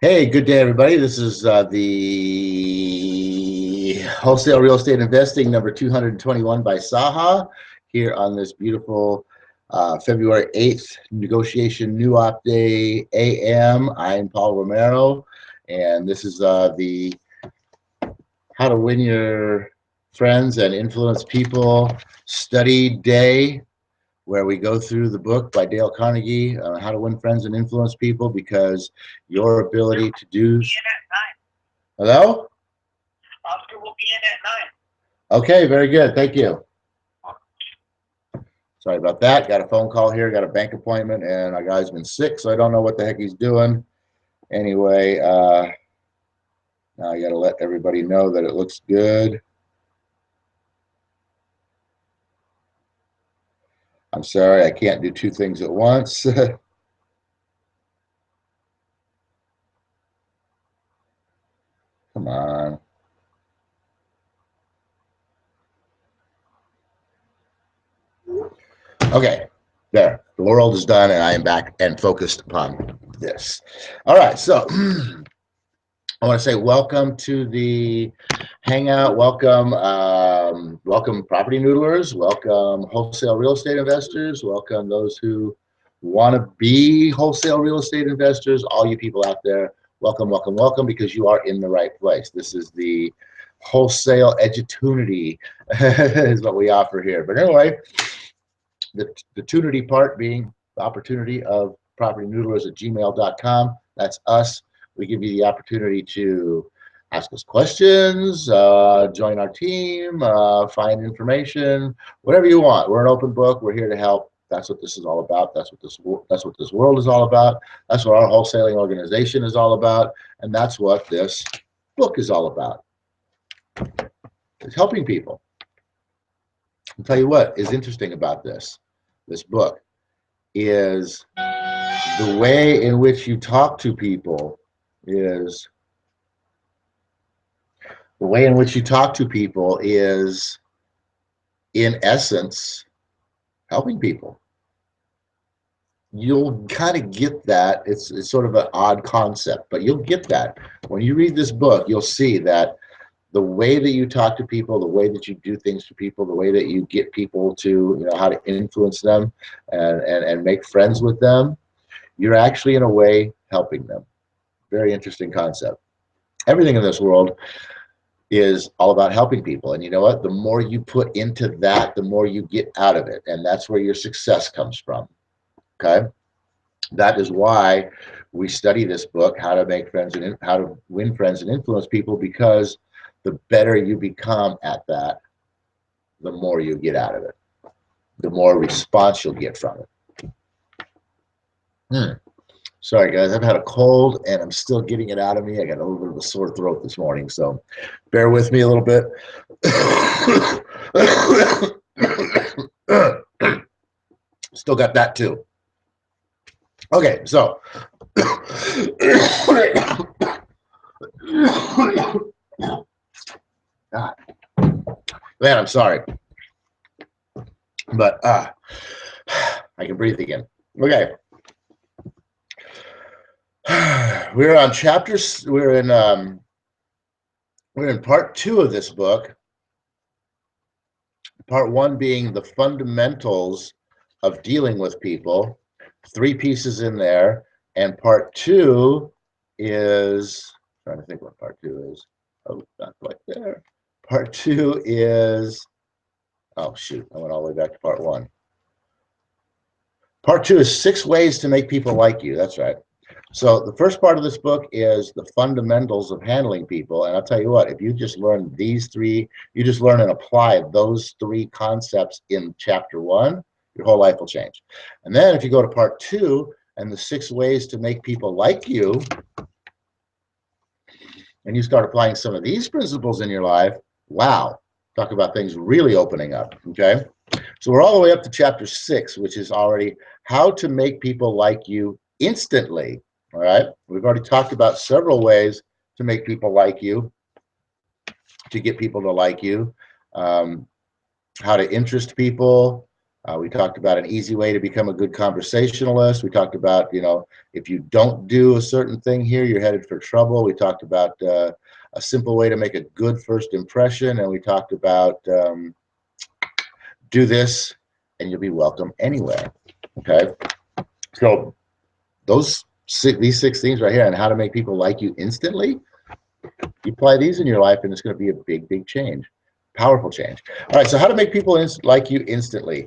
Hey, good day, everybody. This is the Wholesale Real Estate Investing number 221 by SAHA here on this beautiful February 8th Negotiation New Op Day AM. I'm Paul Romero, and this is the How to Win Your Friends and Influence People study day, where we go through the book by Dale Carnegie, How to Win Friends and Influence People, because your ability to do... Hello? Oscar will be in at 9. Okay, very good. Thank you. Sorry about that. Got a phone call here. Got a bank appointment, and our guy's been sick, so I don't know what the heck he's doing. Anyway, now I got to let everybody know that it looks good. I'm sorry, I can't do two things at once. Come on. Okay, there. The world is done, and I am back and focused upon this. All right, so I want to say welcome to the Hangout. Welcome, welcome Property Noodlers. Welcome Wholesale Real Estate Investors. Welcome those who want to be wholesale real estate investors. All you people out there, welcome, welcome, welcome, because you are in the right place. This is the wholesale edutunity is what we offer here. But anyway, the tunity part being the opportunity of propertynoodlers@gmail.com. That's us. We give you the opportunity to ask us questions, join our team, find information, whatever you want. We're an open book. We're here to help. That's what this is all about. That's what this world is all about. That's what our wholesaling organization is all about, and that's what this book is all about. It's helping people. I'll tell you what is interesting about this book is the way in which you talk to people is in essence helping people. You'll kind of get that. It's sort of an odd concept, but you'll get that when you read this book. You'll see that the way that you talk to people, the way that you do things to people, the way that you get people to, you know, how to influence them and make friends with them, you're actually in a way helping them. Very interesting concept. Everything in this world is all about helping people. And you know what? The more you put into that, the more you get out of it. And that's where your success comes from. Okay? That is why we study this book, How to Make Friends and How to Win Friends and Influence People, because the better you become at that, the more you get out of it, the more response you'll get from it. Sorry, guys, I've had a cold and I'm still getting it out of me. I got a little bit of a sore throat this morning, so bear with me a little bit. Still got that too. Okay, so God. Man, I'm sorry, but I can breathe again. Okay, we're on chapters. We're in part 2 of this book. Part 1 being the fundamentals of dealing with people. 3 pieces in there, and part 2 is, I'm trying to think what part 2 is. Oh, not quite there. Part 2 is, oh shoot, I went all the way back to part 1. Part 2 is 6 ways to make people like you. That's right. So the first part of this book is the fundamentals of handling people. And I'll tell you what, if you just learn these 3, you just learn and apply those 3 concepts in chapter 1, your whole life will change. And then if you go to part 2 and the 6 ways to make people like you, and you start applying some of these principles in your life, wow, talk about things really opening up. Okay, so we're all the way up to chapter 6, which is already how to make people like you instantly. All right, we've already talked about several ways to make people like you, to get people to like you, how to interest people, We talked about an easy way to become a good conversationalist. We talked about, if you don't do a certain thing here, you're headed for trouble. We talked about a simple way to make a good first impression. And we talked about do this and you'll be welcome anywhere. Okay. So these 6 things right here, and how to make people like you instantly, you apply these in your life and it's going to be a big, big change. Powerful change. All right, so how to make people like you instantly.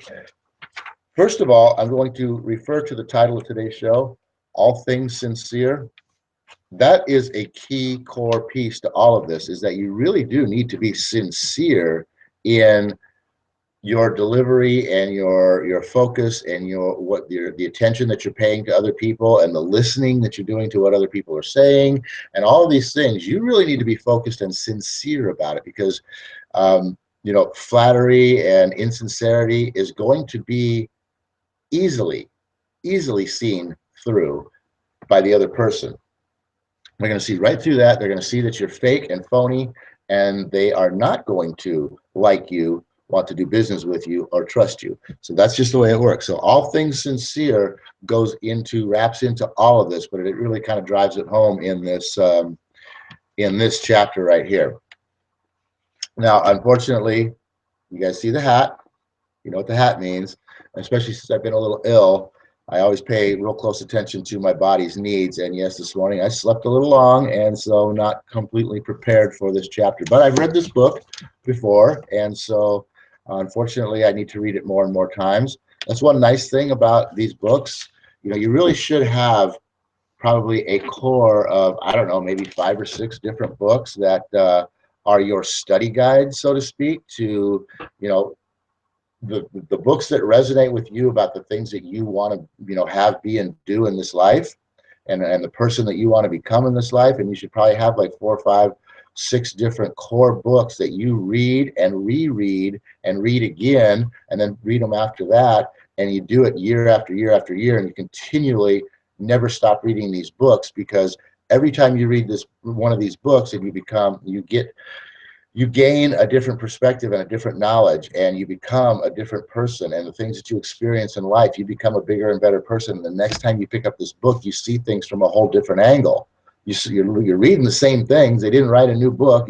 First of all, I'm going to refer to the title of today's show, All Things Sincere. That is a key core piece to all of this, is that you really do need to be sincere in your delivery and your focus and the attention that you're paying to other people and the listening that you're doing to what other people are saying and all of these things. You really need to be focused and sincere about it, because flattery and insincerity is going to be easily seen through by the other person. They're going to see right through that. They're going to see that you're fake and phony, and they are not going to like you, want to do business with you, or trust you. So that's just the way it works. So all things sincere wraps into all of this, but it really kind of drives it home in this chapter right here. Now, unfortunately, you guys see the hat. You know what the hat means, especially since I've been a little ill. I always pay real close attention to my body's needs. And yes, this morning I slept a little long, and so not completely prepared for this chapter. But I've read this book before, and so unfortunately I need to read it more and more times. That's one nice thing about these books. You really should have probably a core of, I don't know, maybe 5 or 6 different books that are your study guide, so to speak, to, the books that resonate with you about the things that you want to have, be, and do in this life, and the person that you want to become in this life. And you should probably have like 4, 5, 6 different core books that you read and reread and read again, and then read them after that. And you do it year after year after year, and you continually never stop reading these books, because every time you read one of these books, and you gain a different perspective and a different knowledge, and you become a different person, and the things that you experience in life, you become a bigger and better person. And the next time you pick up this book, you see things from a whole different angle. You're reading the same things. They didn't write a new book,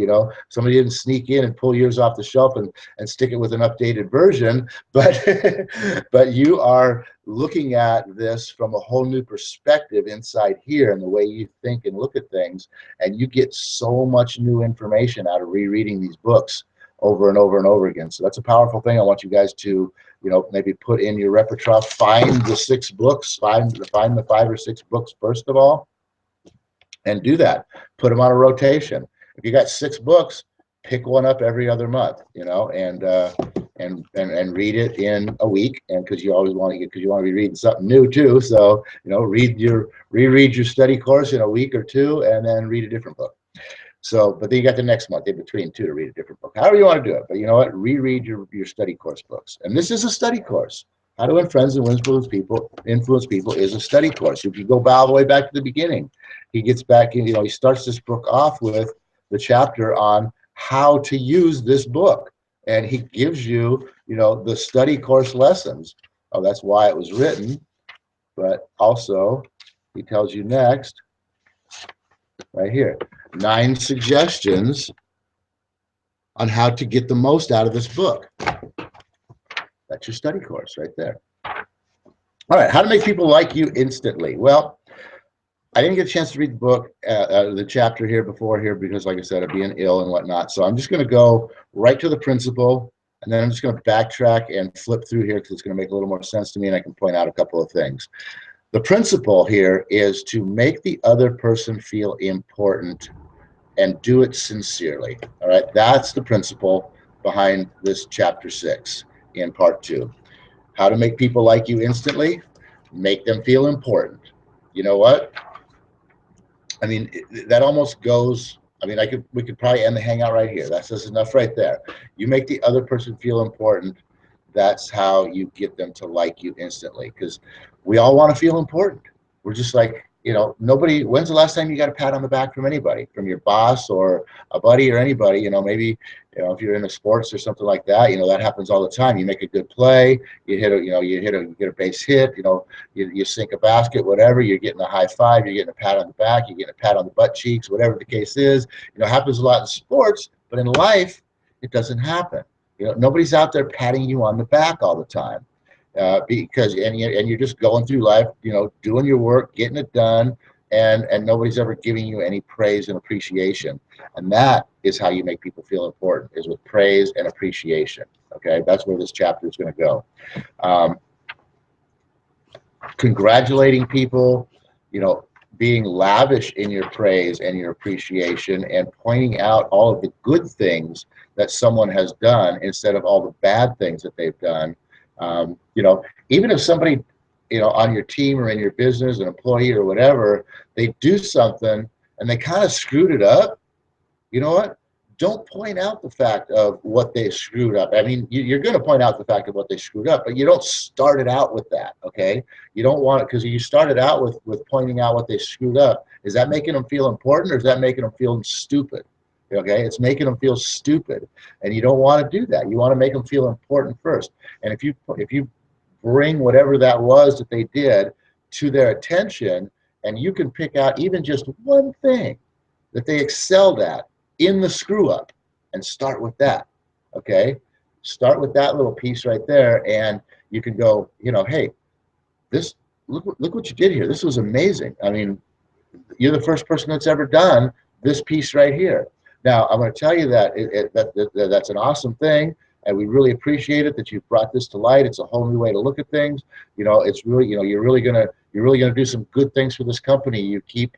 somebody didn't sneak in and pull yours off the shelf and stick it with an updated version, but you are looking at this from a whole new perspective inside here, and the way you think and look at things, and you get so much new information out of rereading these books over and over and over again. So that's a powerful thing. I want you guys to maybe put in your repertoire, find the 6 books, find the 5 or 6 books first of all, and do that. Put them on a rotation. If you got 6 books, pick one up every other month, and read it in a week. And because you want to be reading something new too. So, reread your study course in a week or 2, and then read a different book. So, but then you got the next month in between too to read a different book. However you want to do it. But you know what? Reread your study course books. And this is a study course. How to Win Friends and Influence People is a study course. If you go all the way back to the beginning, he gets back in, he starts this book off with the chapter on how to use this book. And he gives you, the study course lessons. Oh, that's why it was written. But also, he tells you next, right here, 9 suggestions on how to get the most out of this book. That's your study course right there. All right, how to make people like you instantly. Well, I didn't get a chance to read the book, the chapter here before here, because like I said, I'm being ill and whatnot. So I'm just going to go right to the principle, and then I'm just going to backtrack and flip through here because it's going to make a little more sense to me, and I can point out a couple of things. The principle here is to make the other person feel important and do it sincerely. All right, that's the principle behind this chapter 6 in part 2. How to make people like you instantly? Make them feel important. You know what? I mean, that almost goes, we could probably end the hangout right here. That says enough right there. You make the other person feel important. That's how you get them to like you instantly, because we all want to feel important. We're just like, you know, nobody, when's the last time you got a pat on the back from anybody, from your boss or a buddy or anybody? You know, maybe, you know, if you're into sports or something like that, you know, that happens all the time. You make a good play, you hit a, you know, you get a base hit, you know, you sink a basket, whatever, you're getting a high five, you're getting a pat on the back, you're getting a pat on the butt cheeks, whatever the case is. You know, it happens a lot in sports, but in life, it doesn't happen. You know, nobody's out there patting you on the back all the time. Because you're just going through life, you know, doing your work, getting it done, and nobody's ever giving you any praise and appreciation. And that is how you make people feel important, is with praise and appreciation. Okay, that's where this chapter is going to go. Congratulating people, you know, being lavish in your praise and your appreciation, and pointing out all of the good things that someone has done instead of all the bad things that they've done. You know, even if somebody, you know, on your team or in your business, an employee or whatever, they do something and they kind of screwed it up, you know what? Don't point out the fact of what they screwed up. I mean, you're going to point out the fact of what they screwed up, but you don't start it out with that, okay? You don't want it, because you started out with pointing out what they screwed up. Is that making them feel important, or is that making them feel stupid? Okay, it's making them feel stupid, and you don't want to do that. You want to make them feel important first. And if you bring whatever that was that they did to their attention, and you can pick out even just one thing that they excelled at in the screw up, and start with that. Okay, start with that little piece right there, and you can go, you know, hey, this, look what you did here. This was amazing. I mean, you're the first person that's ever done this piece right here. Now, I'm going to tell you that that's an awesome thing, and we really appreciate it that you've brought this to light. It's a whole new way to look at things. You know, it's really, you know, you're really gonna do some good things for this company. You keep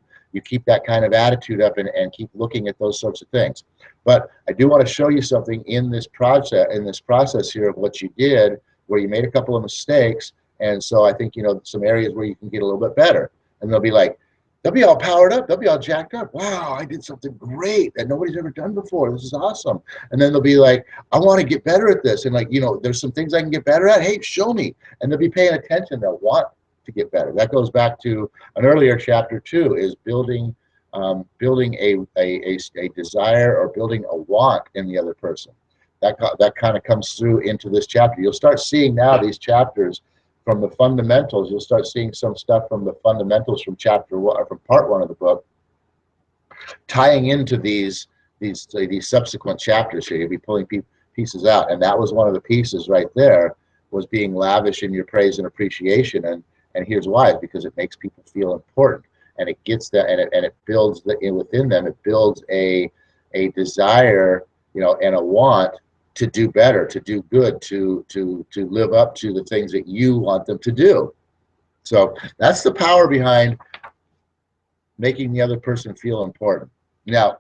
that kind of attitude up, and keep looking at those sorts of things. But I do want to show you something in this process here of what you did, where you made a couple of mistakes, and so I think, you know, some areas where you can get a little bit better, and they'll be like, they'll be all powered up. They'll be all jacked up. Wow, I did something great that nobody's ever done before. This is awesome. And then they'll be like, I want to get better at this. And like, you know, there's some things I can get better at. Hey, show me. And they'll be paying attention. They'll want to get better. That goes back to an earlier chapter too, is building a desire, or building a want in the other person. That kind of comes through into this chapter. You'll start seeing now these chapters from the fundamentals. You'll start seeing some stuff from the fundamentals from chapter 1, or from part 1 of the book, tying into these subsequent chapters here. You'll be pulling pieces out, and that was one of the pieces right there, was being lavish in your praise and appreciation. And here's why: it's because it makes people feel important, and it gets that, and it builds within them. It builds a desire, you know, and a want to do better, to do good, to live up to the things that you want them to do. So that's the power behind making the other person feel important. Now,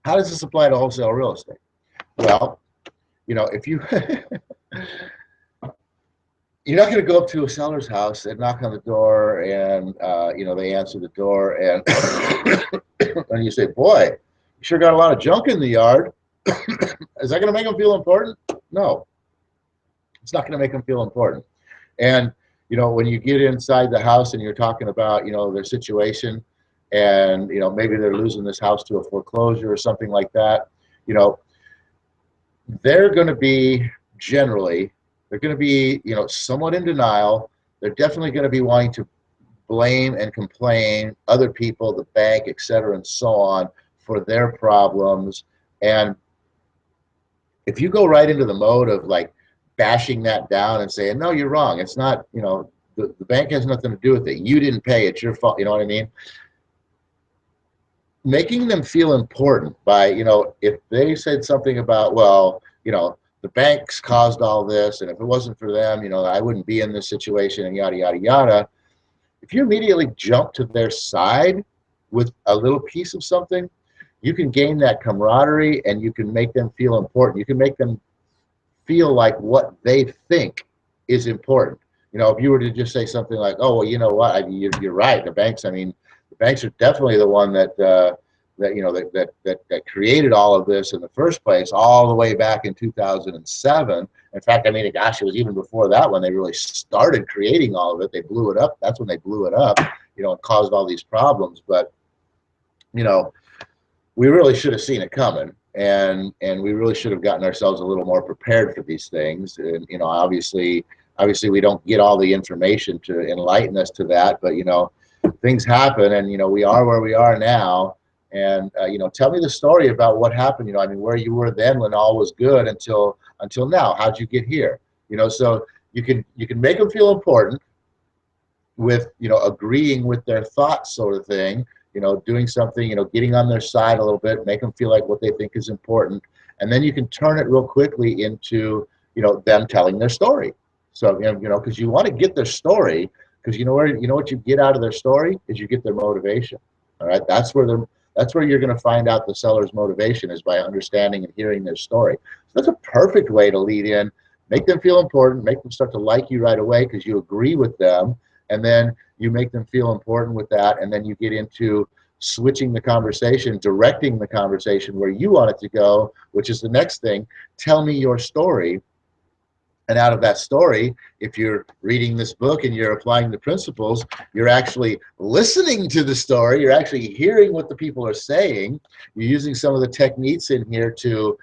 how does this apply to wholesale real estate? Well, you know, if you you're not going to go up to a seller's house and knock on the door, and you know, they answer the door, and and you say, boy, you sure got a lot of junk in the yard. Is that going to make them feel important? No, it's not going to make them feel important. And, you know, when you get inside the house and you're talking about, you know, their situation, and, you know, maybe they're losing this house to a foreclosure or something like that, you know, they're going to be you know, somewhat in denial. They're definitely going to be wanting to blame and complain other people, the bank, etc., and so on, for their problems. And if you go right into the mode of like bashing that down and saying, no, you're wrong, it's not, you know, the bank has nothing to do with it, you didn't pay, it's your fault, you know what I mean? Making them feel important by, you know, if they said something about, well, you know, the banks caused all this, and if it wasn't for them, you know, I wouldn't be in this situation, and yada, yada, yada. If you immediately jump to their side with a little piece of something, you can gain that camaraderie, and you can make them feel important. You can make them feel like what they think is important. You know, if you were to just say something like, oh, well, you know what, you're right, the banks, I mean, the banks are definitely the one that created all of this in the first place, all the way back in 2007. In fact, I mean, gosh, it was even before that when they really started creating all of it. They blew it up. That's when they blew it up. you know, caused all these problems. But, you know, we really should have seen it coming, and we really should have gotten ourselves a little more prepared for these things. And, you know, obviously we don't get all the information to enlighten us to that, but, you know, things happen, and, you know, we are where we are now. And, you know, tell me the story about what happened, you know, I mean, where you were then when all was good until now. How'd you get here? You know, so you can make them feel important with, you know, agreeing with their thoughts, sort of thing, you know, doing something, you know, getting on their side a little bit, make them feel like what they think is important. And then you can turn it real quickly into, you know, them telling their story. So, you know, because you want to get their story, because you know what you get out of their story is you get their motivation. All right, that's where you're going to find out the seller's motivation, is by understanding and hearing their story. So that's a perfect way to lead in, make them feel important, make them start to like you right away because you agree with them, and then you make them feel important with that, and then you get into switching the conversation, directing the conversation where you want it to go, which is the next thing. Tell me your story. And out of that story, if you're reading this book and you're applying the principles, you're actually listening to the story, you're actually hearing what the people are saying, you're using some of the techniques in here to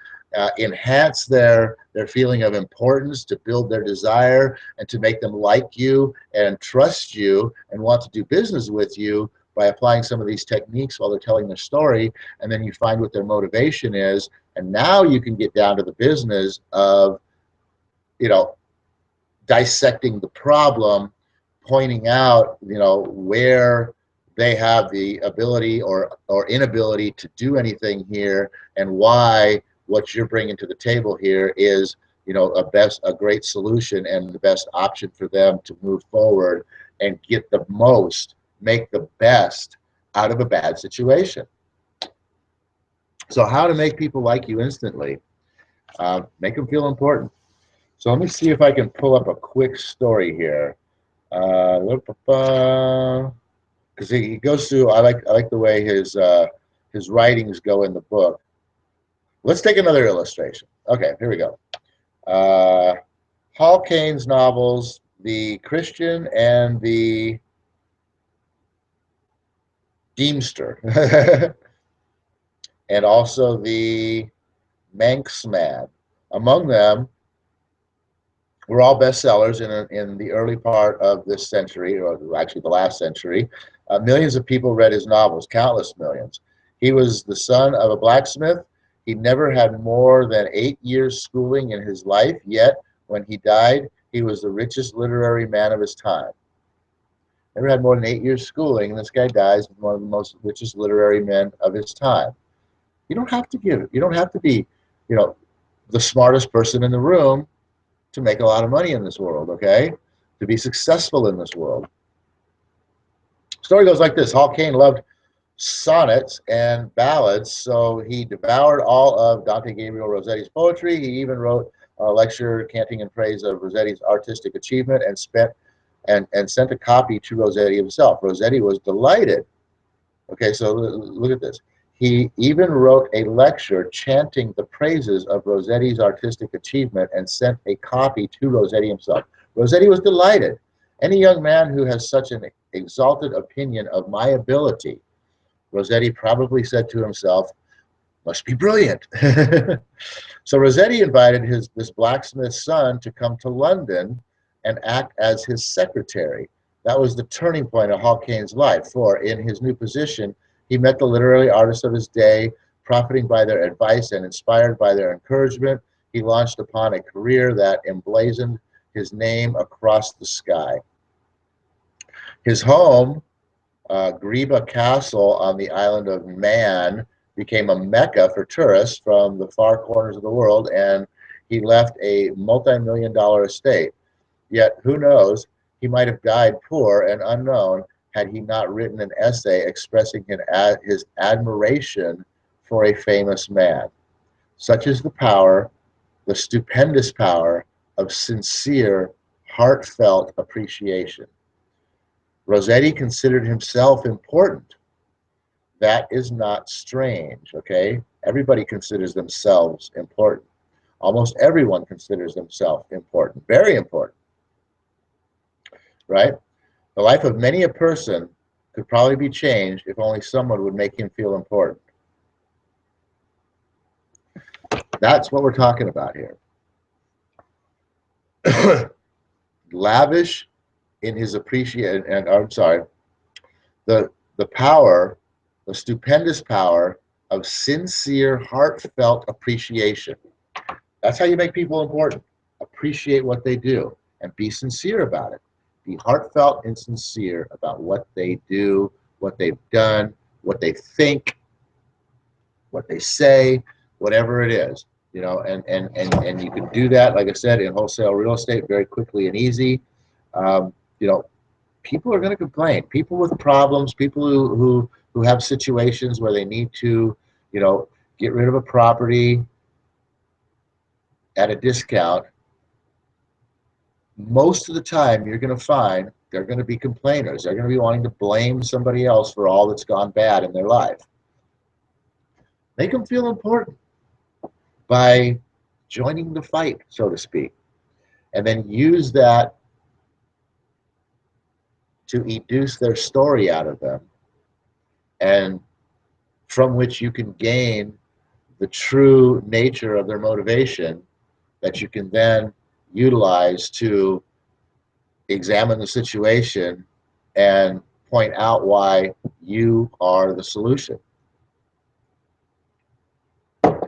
enhance their feeling of importance, to build their desire, and to make them like you and trust you and want to do business with you by applying some of these techniques while they're telling their story. And then you find what their motivation is, and now you can get down to the business of, you know, dissecting the problem, pointing out, you know, where they have the ability or inability to do anything here, and why what you're bringing to the table here is, you know, a great solution and the best option for them to move forward and get the most, make the best out of a bad situation. So how to make people like you instantly? Make them feel important. So let me see if I can pull up a quick story here. Because he goes through, I like the way his writings go in the book. Let's take another illustration. Okay, here we go. Hall Caine's novels, The Christian and the Deemster, and also the Manxman. Among them were all bestsellers in the early part of this century, or actually the last century. Millions of people read his novels, countless millions. He was the son of a blacksmith. He never had more than 8 years schooling in his life, yet when he died, he was the richest literary man of his time. Never had more than 8 years schooling, and this guy dies as one of the most richest literary men of his time. You don't have to you don't have to be, you know, the smartest person in the room to make a lot of money in this world, okay? To be successful in this world. Story goes like this. Hall Caine loved sonnets and ballads, so he devoured all of Dante Gabriel Rossetti's poetry. He even wrote a lecture canting in praise of Rossetti's artistic achievement and sent a copy to Rossetti himself. Rossetti was delighted. Okay, so look at this. He even wrote a lecture chanting the praises of Rossetti's artistic achievement and sent a copy to Rossetti himself. Rossetti was delighted. Any young man who has such an exalted opinion of my ability, Rossetti probably said to himself, must be brilliant. So Rossetti invited this blacksmith's son to come to London and act as his secretary. That was the turning point of Hall Caine's life, for in his new position, he met the literary artists of his day, profiting by their advice and inspired by their encouragement. He launched upon a career that emblazoned his name across the sky. His home, Greba Castle on the island of Man, became a mecca for tourists from the far corners of the world, and he left a multi-million-dollar estate. Yet, who knows, he might have died poor and unknown had he not written an essay expressing his admiration for a famous man. Such is the power, the stupendous power of sincere, heartfelt appreciation. Rossetti considered himself important. That is not strange, okay? Everybody considers themselves important. Almost everyone considers themselves important, very important, right? The life of many a person could probably be changed if only someone would make him feel important. That's what we're talking about here. Lavish in his appreciation, and I'm sorry, the power, the stupendous power of sincere, heartfelt appreciation. That's how you make people important. Appreciate what they do and be sincere about it. Be heartfelt and sincere about what they do, what they've done, what they think, what they say, whatever it is. You know, and you can do that, like I said, in wholesale real estate very quickly and easy. You know, people are going to complain. People with problems, people who have situations where they need to, you know, get rid of a property at a discount. Most of the time, you're going to find they're going to be complainers. They're going to be wanting to blame somebody else for all that's gone bad in their life. Make them feel important by joining the fight, so to speak, and then use that to educe their story out of them, and from which you can gain the true nature of their motivation that you can then utilize to examine the situation and point out why you are the solution.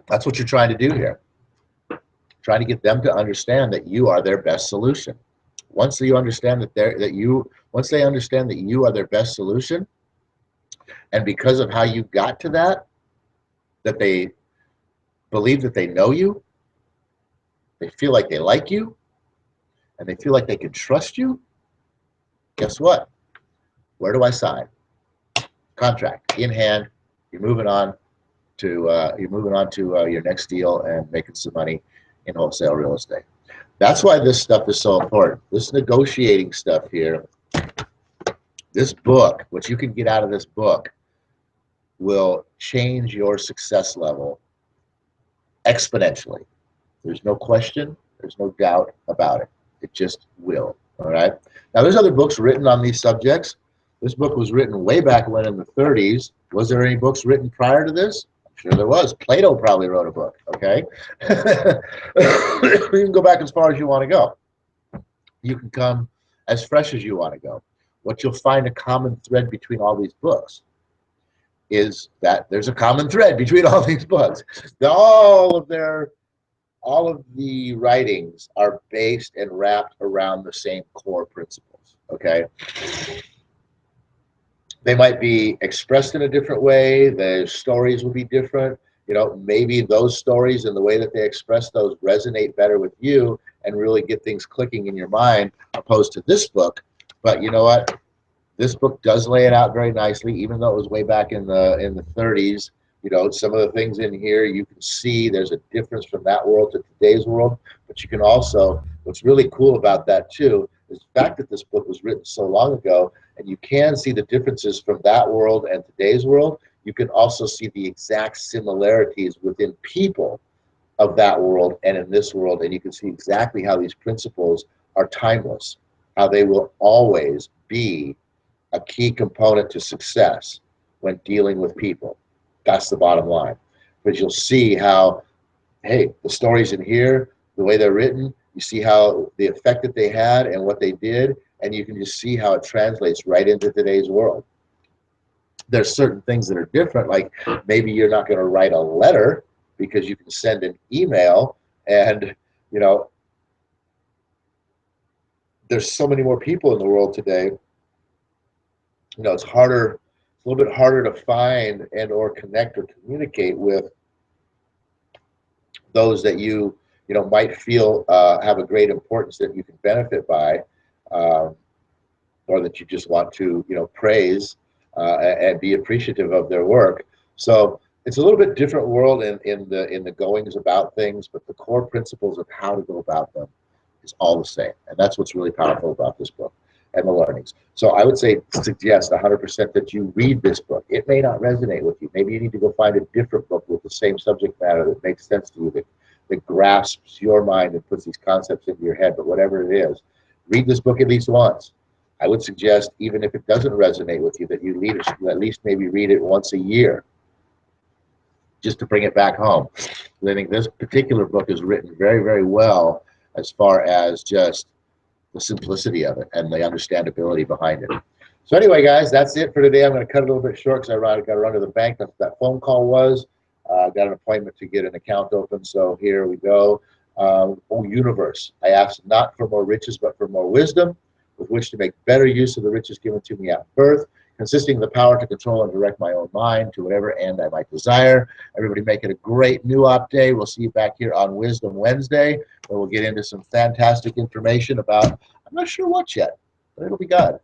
That's what you're trying to do here. Trying to get them to understand that you are their best solution. Once you understand once they understand that you are their best solution, and because of how you got to that they believe that they know you, they feel like they like you, and they feel like they can trust you, guess what? Where do I sign? Contract in hand. You're moving on to your next deal and making some money in wholesale real estate. That's why this stuff is so important. This negotiating stuff here, this book, what you can get out of this book, will change your success level exponentially. There's no question, there's no doubt about it. It just will. All right. Now, there's other books written on these subjects. This book was written way back when in the 30s. Was there any books written prior to this? Sure there was. Plato probably wrote a book, okay? You can go back as far as you want to go. You can come as fresh as you want to go. What you'll find a common thread between all these books is that there's a common thread between all these books. All of the writings are based and wrapped around the same core principles, okay? They might be expressed in a different way. The stories will be different. You know, maybe those stories and the way that they express those resonate better with you and really get things clicking in your mind, opposed to this book. But you know what? This book does lay it out very nicely, even though it was way back in the 30s. You know, some of the things in here you can see there's a difference from that world to today's world. But you can also, what's really cool about that too, is the fact that this book was written so long ago, and you can see the differences from that world and today's world. You can also see the exact similarities within people of that world and in this world, and you can see exactly how these principles are timeless, how they will always be a key component to success when dealing with people. That's the bottom line. But you'll see how, hey, the stories in here, the way they're written, you see how the effect that they had and what they did, and you can just see how it translates right into today's world. There's certain things that are different, like maybe you're not going to write a letter because you can send an email, and you know, there's so many more people in the world today. You know, it's harder, it's a little bit harder to find and or connect or communicate with those that you know might feel have a great importance that you can benefit by, or that you just want to, you know, praise and be appreciative of their work. So it's a little bit different world in the goings about things, but the core principles of how to go about them is all the same, and that's what's really powerful about this book and the learnings. So I would suggest 100% that you read this book. It may not resonate with you. Maybe you need to go find a different book with the same subject matter that makes sense to you, that grasps your mind and puts these concepts into your head. But whatever it is, read this book at least once. I would suggest, even if it doesn't resonate with you, that you at least maybe read it once a year, just to bring it back home. I think this particular book is written very, very well as far as just the simplicity of it and the understandability behind it. So anyway, guys, that's it for today. I'm going to cut it a little bit short because I got to run to the bank. That's what that phone call was. Got an appointment to get an account open, so here we go. Oh, universe, I ask not for more riches, but for more wisdom, with which to make better use of the riches given to me at birth, consisting of the power to control and direct my own mind to whatever end I might desire. Everybody make it a great new op day. We'll see you back here on Wisdom Wednesday, where we'll get into some fantastic information about, I'm not sure what yet, but it'll be good.